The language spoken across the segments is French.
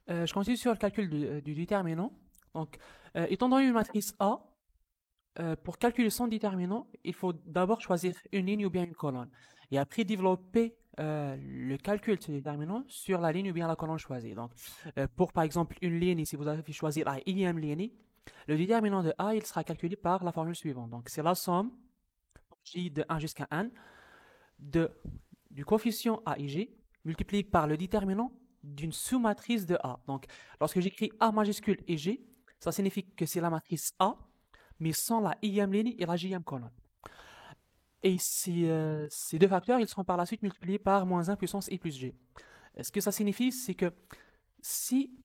Je continue sur le calcul du déterminant. Donc, étant donné une matrice A, pour calculer son déterminant, il faut d'abord choisir une ligne ou bien une colonne. Et après développer le calcul de ce déterminant sur la ligne ou bien la colonne choisie. Donc, pour par exemple une ligne, si vous avez choisi la ième ligne, le déterminant de A, il sera calculé par la formule suivante. Donc, c'est la somme j de 1 jusqu'à n du coefficient A et J multiplié par le déterminant d'une sous-matrice de A. Donc, lorsque j'écris A majuscule et G, ça signifie que c'est la matrice A, mais sans la ième ligne et la jième colonne. Et ces deux facteurs, ils seront par la suite multipliés par moins 1 puissance i plus g. Ce que ça signifie, c'est que si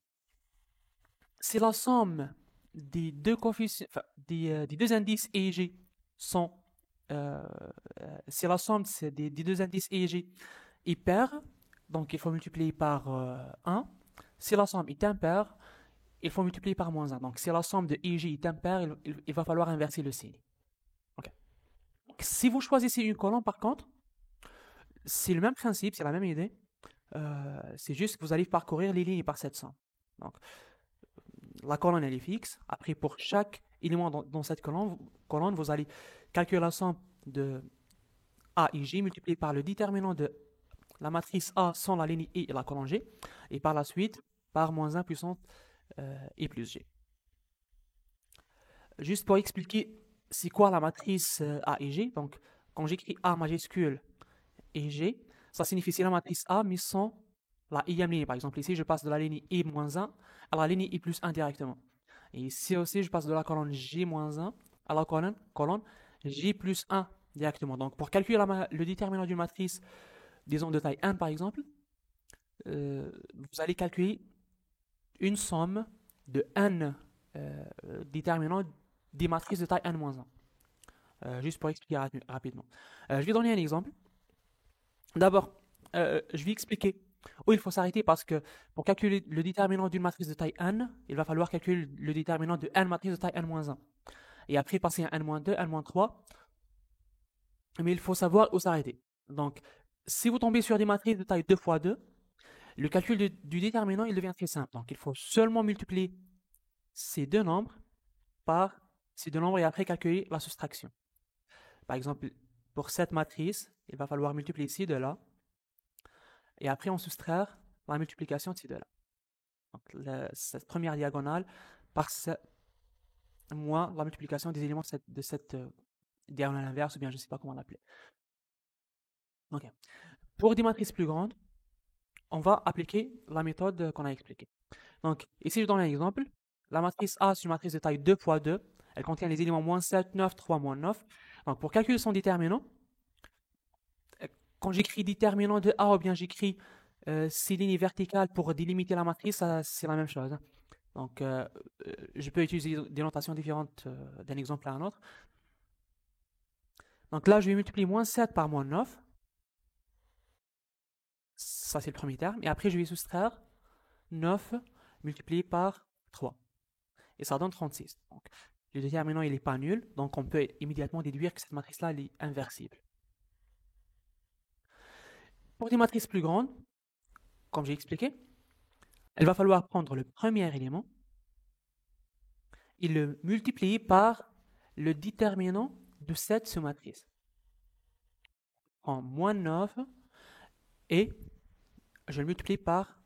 c'est la somme des deux coefficients, enfin, des deux indices E et G sont, c'est la somme des deux indices E et G est paire, donc il faut multiplier par 1. Si la somme est impaire, il faut multiplier par moins 1. Donc si la somme de E et G est impaire, il va falloir inverser le signe. Okay. Donc, si vous choisissez une colonne, par contre, c'est le même principe, c'est la même idée. C'est juste que vous allez parcourir les lignes par cette somme. Donc, la colonne, elle est fixe. Après, pour chaque élément dans cette colonne, vous allez calculer la somme de A et J multiplié par le déterminant de la matrice A sans la ligne I et la colonne G. Et par la suite, par moins 1 puissance I plus G. Juste pour expliquer c'est quoi la matrice A et G. Donc, quand j'écris A majuscule et G, ça signifie c'est la matrice A, mais sans la ième ligne. Par exemple, ici, je passe de la ligne I moins 1 à la ligne I plus 1 directement. Et ici aussi, je passe de la colonne J moins 1 à la colonne J plus 1 directement. Donc, pour calculer le déterminant d'une matrice, disons de taille 1 par exemple, vous allez calculer une somme de n déterminants des matrices de taille n-1. Juste pour expliquer rapidement. Je vais donner un exemple. D'abord, je vais expliquer où il faut s'arrêter parce que pour calculer le déterminant d'une matrice de taille n, il va falloir calculer le déterminant de n matrice de taille n-1. Et après passer à n-2, n-3. Mais il faut savoir où s'arrêter. Donc, si vous tombez sur des matrices de taille 2 x 2, le calcul du déterminant, il devient très simple. Donc, il faut seulement multiplier ces deux nombres par ces deux nombres et après calculer la soustraction. Par exemple, pour cette matrice, il va falloir multiplier ces deux-là et après on soustraire la multiplication de ces deux-là. Donc, cette première diagonale par moins la multiplication des éléments de cette diagonale inverse, ou bien je ne sais pas comment l'appeler. Okay. Pour des matrices plus grandes, on va appliquer la méthode qu'on a expliquée. Donc, ici je donne un exemple. La matrice A, c'est une matrice de taille 2 x 2. Elle contient les éléments moins 7, 9, 3, moins 9. Donc, pour calculer son déterminant, quand j'écris déterminant de A ou bien j'écris ces lignes verticales pour délimiter la matrice, c'est la même chose. Hein. Donc, je peux utiliser des notations différentes d'un exemple à un autre. Donc là, je vais multiplier moins 7 par moins 9. Ça, c'est le premier terme. Et après, je vais soustraire 9 multiplié par 3. Et ça donne 36. Donc, le déterminant, il n'est pas nul. Donc, on peut immédiatement déduire que cette matrice-là, elle est inversible. Pour des matrices plus grandes, comme j'ai expliqué, il va falloir prendre le premier élément et le multiplier par le déterminant de cette sous-matrice. En moins 9 et je le multiplie par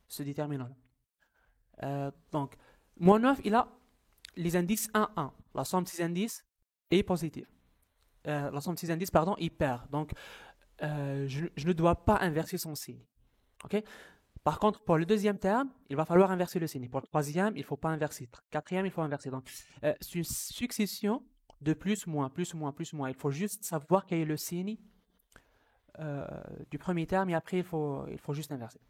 ce déterminant-là. Donc, moins 9, il a les indices 1, 1. La somme de ces indices est positive. La somme de ces indices, pardon, est paire. Donc, je ne dois pas inverser son signe. Okay? Par contre, pour le deuxième terme, il va falloir inverser le signe. Pour le troisième, il ne faut pas inverser. Quatrième, il faut inverser. Donc, c'est une succession de plus, moins, plus, moins, plus, moins. Il faut juste savoir quel est le signe du premier terme et après, il faut juste inverser.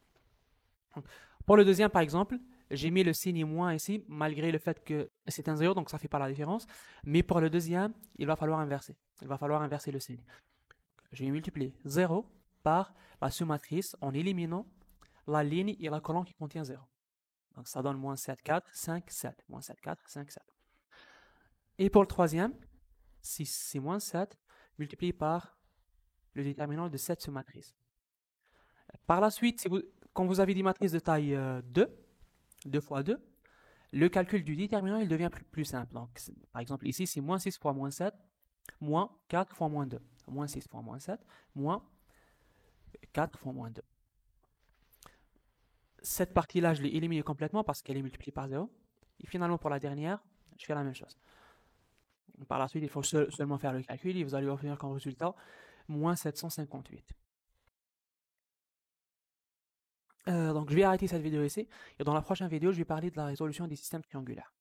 Donc, pour le deuxième, par exemple, j'ai mis le signe moins ici, malgré le fait que c'est un 0, donc ça ne fait pas la différence. Mais pour le deuxième, il va falloir inverser. Il va falloir inverser le signe. Je vais multiplier 0 par la sous-matrice en éliminant la ligne et la colonne qui contient 0. Donc ça donne moins 7, 4, 5, 7. Moins 7, 4, 5, 7. Et pour le troisième, si c'est moins 7, multiplié par le déterminant de cette sous-matrice. Par la suite, quand vous avez des matrices de taille 2, 2 fois 2, le calcul du déterminant, il devient plus simple. Donc, par exemple, ici, c'est moins 6 fois moins 7, moins 4 fois moins 2. Moins 6 fois moins 7, moins 4 fois moins 2. Cette partie-là, je l'ai éliminée complètement parce qu'elle est multipliée par 0. Et finalement, pour la dernière, je fais la même chose. Par la suite, il faut seulement faire le calcul et vous allez obtenir comme résultat moins 758. Donc, je vais arrêter cette vidéo ici. Et dans la prochaine vidéo, je vais parler de la résolution des systèmes triangulaires.